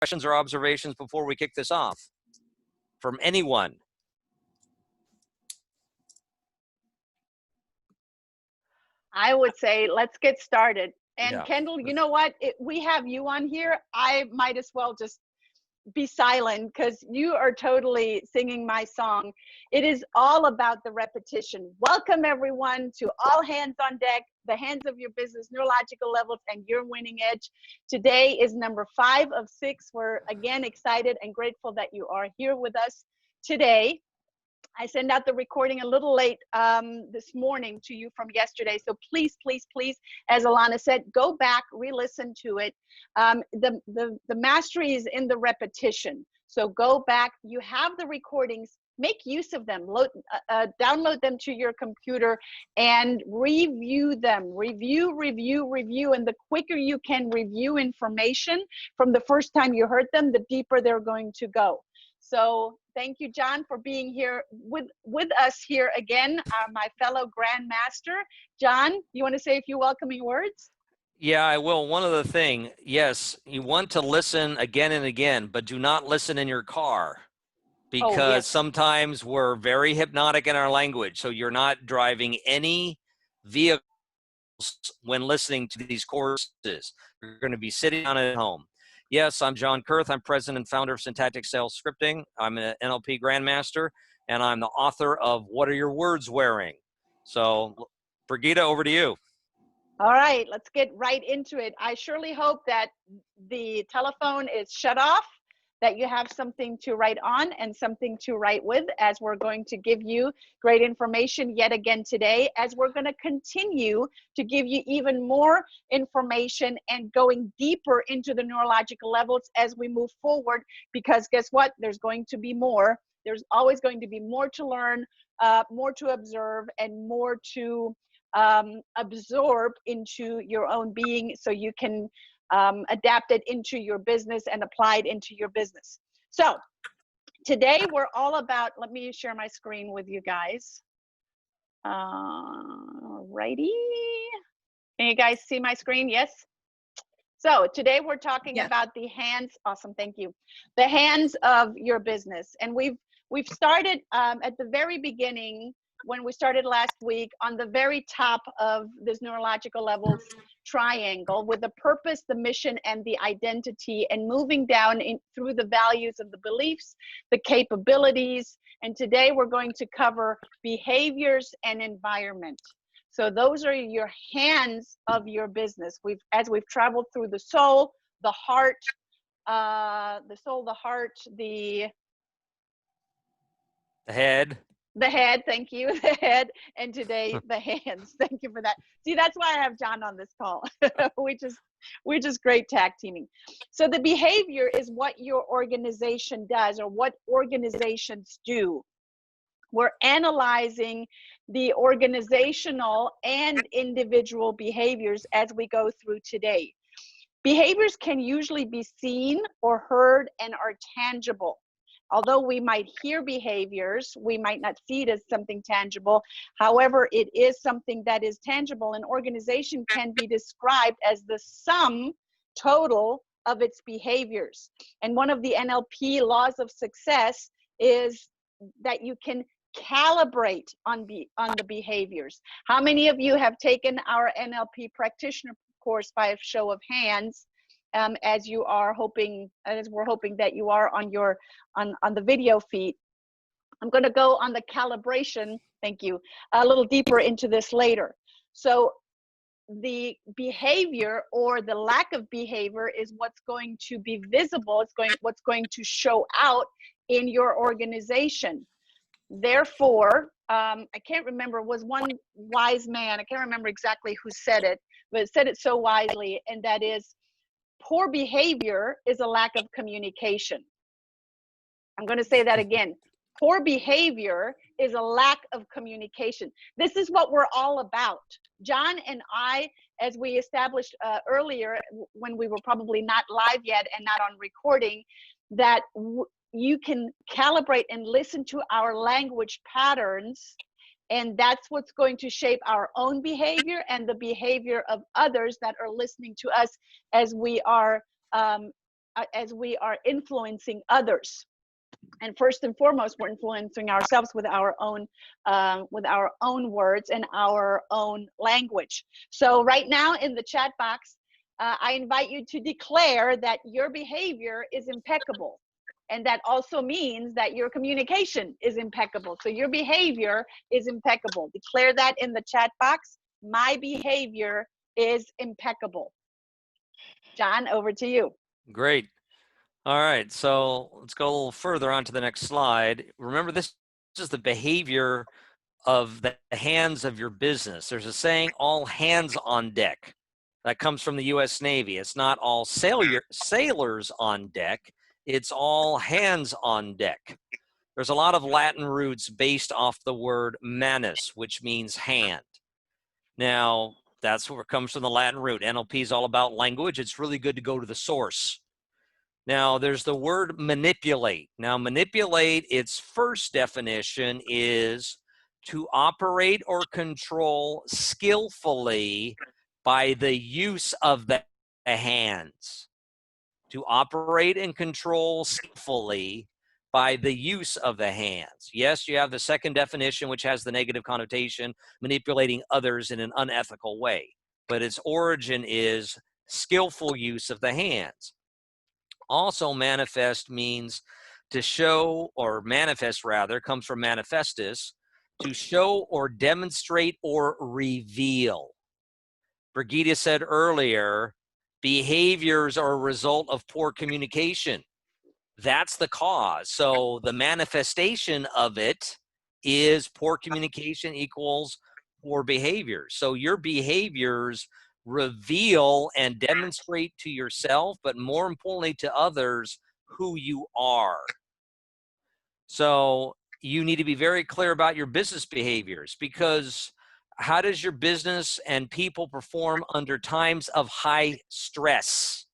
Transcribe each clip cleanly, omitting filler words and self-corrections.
questions or observations before we kick this off from anyone? I would say let's get started. And Yeah. Kendall, you know what? We have you on here. I might as well just be silent because you are totally singing my song. It is all about the repetition. Welcome everyone to All Hands on Deck, the hands of your business, neurological levels, and your winning edge. Today is number 5 of 6. We're again excited and grateful that you are here with us today. I sent out the recording a little late this morning to you from yesterday. So please, please, please, as Alana said, go back, re-listen to it. The mastery is in the repetition. So go back. You have the recordings. Make use of them. Download them to your computer and review them. Review, review, review. And the quicker you can review information from the first time you heard them, the deeper they're going to go. So thank you, John, for being here with us here again, my fellow Grandmaster. John, you want to say a few welcoming words? Yeah, I will. One other thing. Yes, you want to listen again and again, but do not listen in your car because sometimes we're very hypnotic in our language. So you're not driving any vehicles when listening to these courses. You're going to be sitting down at home. Yes, I'm John Kurth. I'm president and founder of Syntactic Sales Scripting. I'm an NLP Grandmaster, and I'm the author of What Are Your Words Wearing? So, Brigitta, over to you. All right, let's get right into it. I surely hope that the telephone is shut off, that you have something to write on and something to write with, as we're going to give you great information yet again today, as we're going to continue to give you even more information and going deeper into the neurological levels as we move forward, because guess what? There's going to be more. There's always going to be more to learn, more to observe, and more to absorb into your own being so you can adapt it into your business and apply it into your business. So today we're all about, let me share my screen with you guys. Righty. Can you guys see my screen? Yes. So today we're talking about the hands. Awesome. Thank you. The hands of your business. And we've started at the very beginning when we started last week on the very top of this neurological levels triangle with the purpose, the mission, and the identity, and moving down through the values of the beliefs, the capabilities. And today we're going to cover behaviors and environment. So those are your hands of your business. As we've traveled through the soul, the heart, the head. The head, thank you, the head, and today the hands. Thank you for that. See, that's why I have John on this call. We're just great tag teaming. So the behavior is what your organization does or what organizations do. We're analyzing the organizational and individual behaviors as we go through today. Behaviors can usually be seen or heard and are tangible. Although we might hear behaviors, we might not see it as something tangible. However, it is something that is tangible. An organization can be described as the sum total of its behaviors. And one of the NLP laws of success is that you can calibrate on the behaviors. How many of you have taken our NLP practitioner course by a show of hands? As we're hoping that you are on the video feed. I'm going to go on the calibration, thank you, a little deeper into this later. So the behavior or the lack of behavior is what's going to be visible. What's going to show out in your organization. Therefore, I can't remember, it was one wise man, I can't remember exactly who said it, but it said it so wisely, and that is, poor behavior is a lack of communication. I'm going to say that again. Poor behavior is a lack of communication. This is what we're all about. John and I, as we established earlier, when we were probably not live yet and not on recording, that you can calibrate and listen to our language patterns, and that's what's going to shape our own behavior and the behavior of others that are listening to us as we are as we are influencing others. And first and foremost, we're influencing ourselves with our own words and our own language. So right now in the chat box, I invite you to declare that your behavior is impeccable. And that also means that your communication is impeccable. So your behavior is impeccable. Declare that in the chat box. My behavior is impeccable. John, over to you. Great. All right, so let's go a little further on to the next slide. Remember, this is the behavior of the hands of your business. There's a saying, all hands on deck. That comes from the U.S. Navy. It's not all sailors on deck. It's all hands on deck. There's a lot of Latin roots based off the word manus, which means hand. Now, that's where it comes from, the Latin root. NLP is all about language. It's really good to go to the source. Now, there's the word manipulate. Now, manipulate, its first definition is to operate or control skillfully by the use of the hands. To operate and control skillfully by the use of the hands. Yes, you have the second definition, which has the negative connotation, manipulating others in an unethical way. But its origin is skillful use of the hands. Also, manifest means to show, or manifest rather, comes from manifestus, to show or demonstrate or reveal. Brigitta said earlier, behaviors are a result of poor communication. That's the cause. So the manifestation of it is poor communication equals poor behaviors. So your behaviors reveal and demonstrate to yourself, but more importantly to others, who you are. So you need to be very clear about your business behaviors, because how does your business and people perform under times of high stress?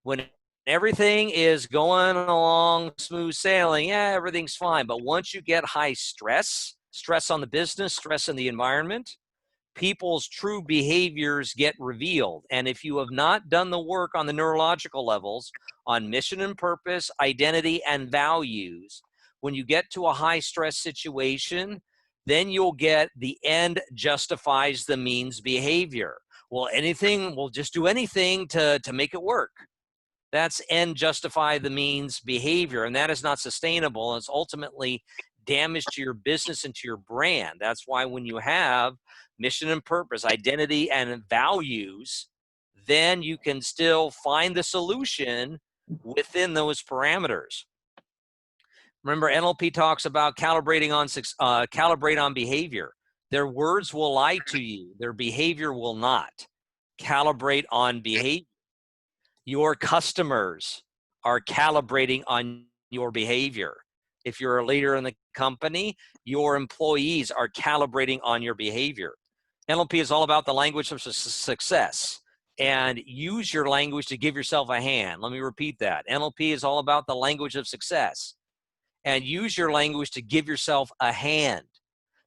When everything is going along smooth sailing, yeah, everything's fine. But once you get high stress, stress on the business, stress in the environment, people's true behaviors get revealed. And if you have not done the work on the neurological levels, on mission and purpose, identity and values, when you get to a high stress situation, then you'll get the end justifies the means behavior. Well, we'll just do anything to make it work. That's end justify the means behavior, and that is not sustainable. And it's ultimately damage to your business and to your brand. That's why when you have mission and purpose, identity and values, then you can still find the solution within those parameters. Remember, NLP talks about calibrate on behavior. Their words will lie to you. Their behavior will not. Calibrate on behavior. Your customers are calibrating on your behavior. If you're a leader in the company, your employees are calibrating on your behavior. NLP is all about the language of success, and use your language to give yourself a hand. Let me repeat that. NLP is all about the language of success, and use your language to give yourself a hand.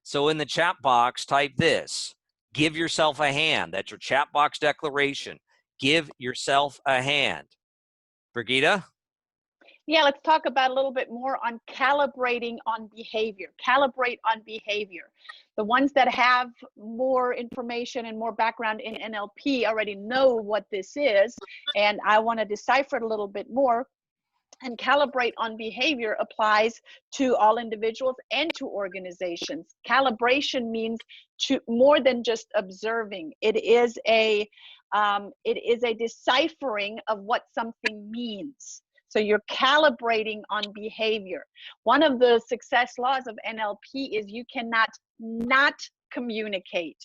So in the chat box, type this: give yourself a hand. That's your chat box declaration. Give yourself a hand. Brigitta? Yeah, let's talk about a little bit more on calibrating on behavior. Calibrate on behavior. The ones that have more information and more background in NLP already know what this is, and I want to decipher it a little bit more. And calibrate on behavior applies to all individuals and to organizations. Calibration means more than just observing. It is a deciphering of what something means. So you're calibrating on behavior. One of the success laws of NLP is you cannot not communicate.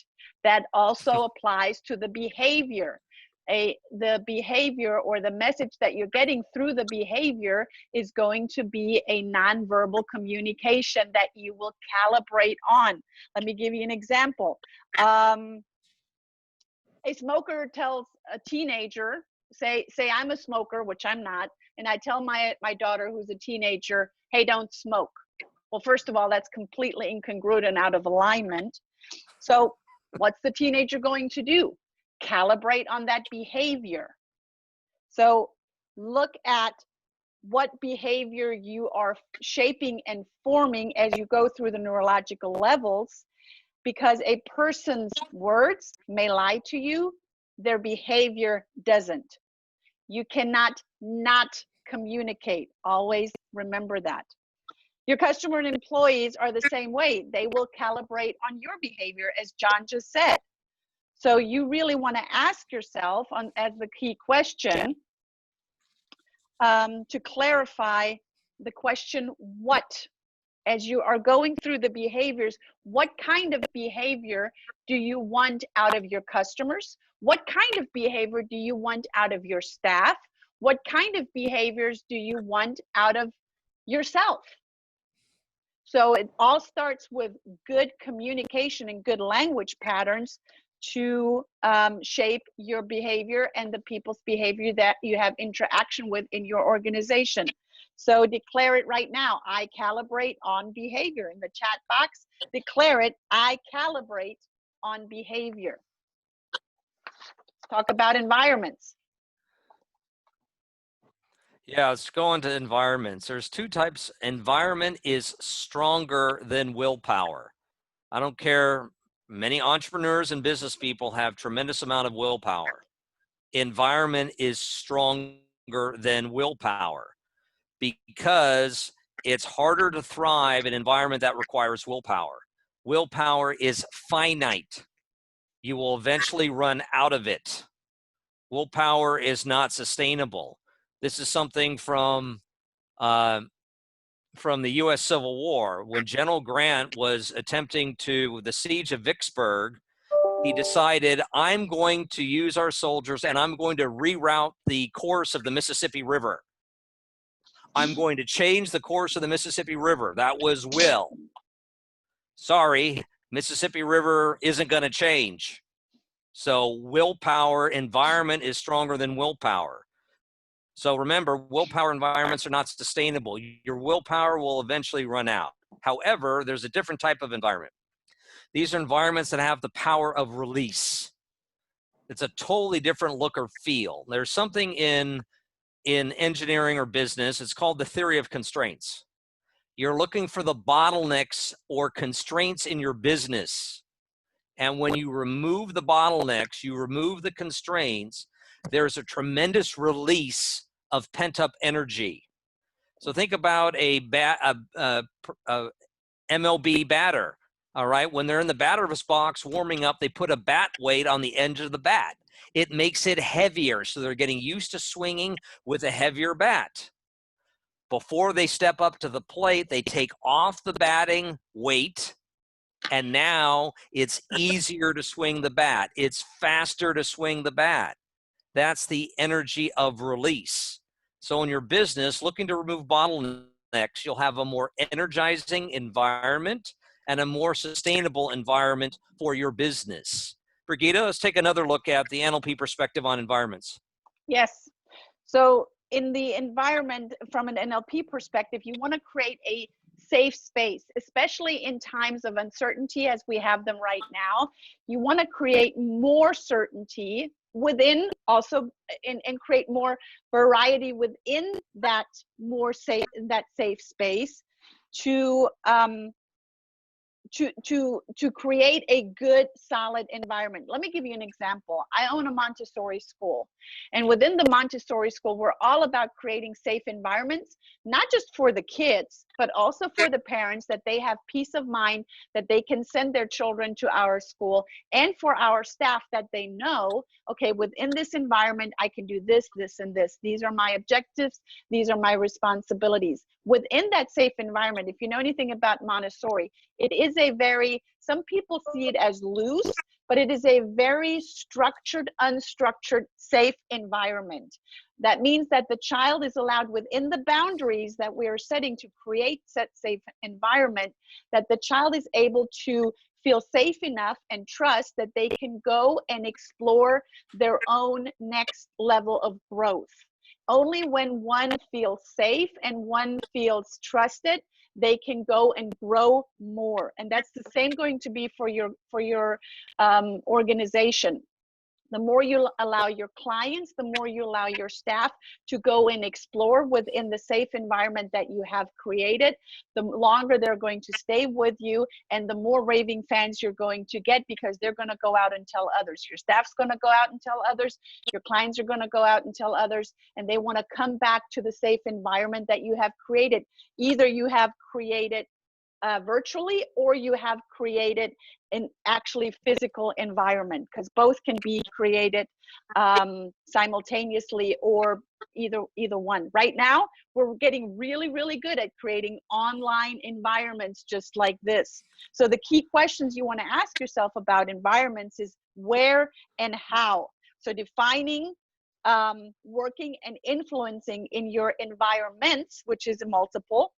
That also applies to the behavior. The behavior or the message that you're getting through the behavior is going to be a nonverbal communication that you will calibrate on. Let me give you an example. A smoker tells a teenager, say I'm a smoker, which I'm not, and I tell my daughter who's a teenager, hey, don't smoke. Well, first of all, that's completely incongruent and out of alignment. So what's the teenager going to do? Calibrate on that behavior. So look at what behavior you are shaping and forming as you go through the neurological levels, because a person's words may lie to you, their behavior doesn't. You cannot not communicate. Always remember that. Your customer and employees are the same way. They will calibrate on your behavior, as John just said. So you really want to ask yourself as the key question, to clarify the question, what? As you are going through the behaviors, what kind of behavior do you want out of your customers? What kind of behavior do you want out of your staff? What kind of behaviors do you want out of yourself? So it all starts with good communication and good language patterns to shape your behavior and the people's behavior that you have interaction with in your organization. So declare it right now. I calibrate on behavior. In the chat box, declare it. I calibrate on behavior. Let's talk about environments. Yeah, let's go into environments. There's two types. Environment is stronger than willpower. I don't care. Many entrepreneurs and business people have tremendous amount of willpower. Environment is stronger than willpower, because it's harder to thrive in an environment that requires willpower. Willpower is finite. You will eventually run out of it. Willpower is not sustainable. This is something from the U.S. Civil War. When General Grant was attempting the siege of Vicksburg, he decided, I'm going to use our soldiers and I'm going to reroute the course of the Mississippi River. I'm going to change the course of the Mississippi River. That was will. Sorry, Mississippi River isn't going to change. So willpower, environment is stronger than willpower. So remember, willpower environments are not sustainable. Your willpower will eventually run out. However, there's a different type of environment. These are environments that have the power of release. It's a totally different look or feel. There's something in engineering or business, it's called the theory of constraints. You're looking for the bottlenecks or constraints in your business. And when you remove the bottlenecks, you remove the constraints, there's a tremendous release of pent-up energy. So think about a MLB batter, all right? When they're in the batter's box warming up, they put a bat weight on the edge of the bat. It makes it heavier, so they're getting used to swinging with a heavier bat. Before they step up to the plate, they take off the batting weight, and now it's easier to swing the bat. It's faster to swing the bat. That's the energy of release. So in your business, looking to remove bottlenecks, you'll have a more energizing environment and a more sustainable environment for your business. Brigitta, let's take another look at the NLP perspective on environments. Yes. So in the environment, from an NLP perspective, you want to create a safe space, especially in times of uncertainty as we have them right now. You want to create more certainty within also, and create more variety within that more safe, that safe space to create a good, solid environment. Let me give you an example. I own a Montessori school, and within the Montessori school, we're all about creating safe environments, not just for the kids, but also for the parents, that they have peace of mind, that they can send their children to our school, and for our staff, that they know, okay, within this environment, I can do this, this, and this. These are my objectives. These are my responsibilities. Within that safe environment, if you know anything about Montessori, it is a very, some people see it as loose, but it is a very structured, unstructured, safe environment. That means that the child is allowed within the boundaries that we are setting to create that safe environment, that the child is able to feel safe enough and trust that they can go and explore their own next level of growth. Only when one feels safe and one feels trusted, they can go and grow more. And that's the same going to be for your organization. The more you allow your clients, the more you allow your staff to go and explore within the safe environment that you have created, the longer they're going to stay with you, and the more raving fans you're going to get, because they're going to go out and tell others. Your staff's going to go out and tell others. Your clients are going to go out and tell others, and they want to come back to the safe environment that you have created. Either you have created virtually, or you have created an actually physical environment, because both can be created simultaneously, or either one. Right now, we're getting really, really good at creating online environments just like this. So the key questions you want to ask yourself about environments is where and how. So defining working and influencing in your environments, which is a multiple.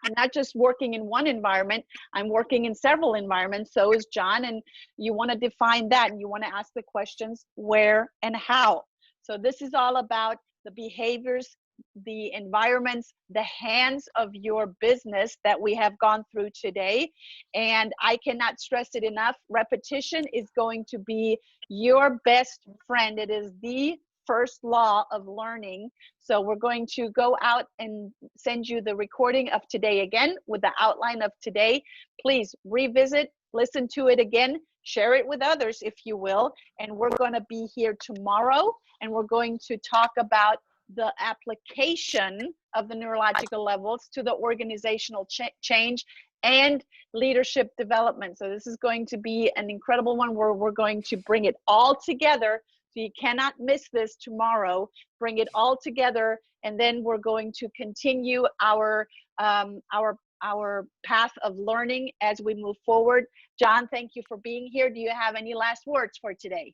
I'm not just working in one environment, I'm working in several environments. So is John, and you want to define that, and you want to ask the questions where and how. So this is all about the behaviors, the environments, the hands of your business that we have gone through today. And I cannot stress it enough, repetition is going to be your best friend. It is the first law of learning. So we're going to go out and send you the recording of today again with the outline of today. Please revisit, listen to it again, share it with others if you will. And we're going to be here tomorrow, and we're going to talk about the application of the neurological levels to the organizational change and leadership development. So this is going to be an incredible one where we're going to bring it all together. So you cannot miss this tomorrow. Bring it all together, and then we're going to continue our path of learning as we move forward. John, thank you for being here. Do you have any last words for today?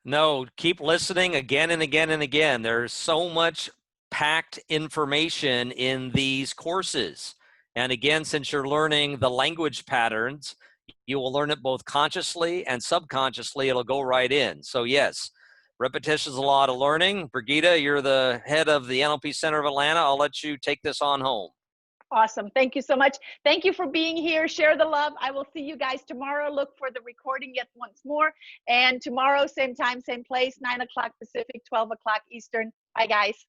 No, keep listening again and again and again. There's so much packed information in these courses. And again, since you're learning the language patterns, you will learn it both consciously and subconsciously. It'll go right in. So yes, repetition is a lot of learning. Brigitta, you're the head of the NLP Center of Atlanta. I'll let you take this on home. Awesome. Thank you so much. Thank you for being here. Share the love. I will see you guys tomorrow. Look for the recording yet once more. And tomorrow, same time, same place, 9 o'clock Pacific, 12 o'clock Eastern. Bye, guys.